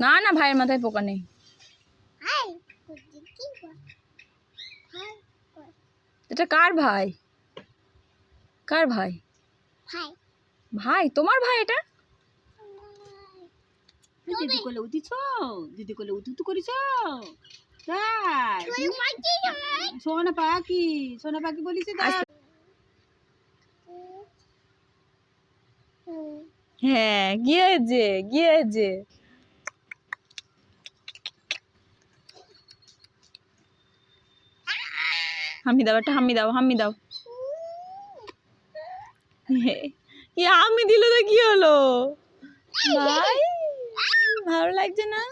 না না, ভাইয়ের মাথায় পোকা নেই। এটা কার ভাই? কার ভাই? ভাই তোমার ভাই এটা? দিদি কোলে উঠিছ? দিদি কোলে উঠু করিছ? তাই সোনা পাখি, সোনা পাখি বলিস তাই? হ্যাঁ, গিয়েছে গিয়েছে। হামি দাও, একটা হামি দাও, হামি দাও। কি হামি দিল তো কি হলো ভাই? ভালো লাগছে না?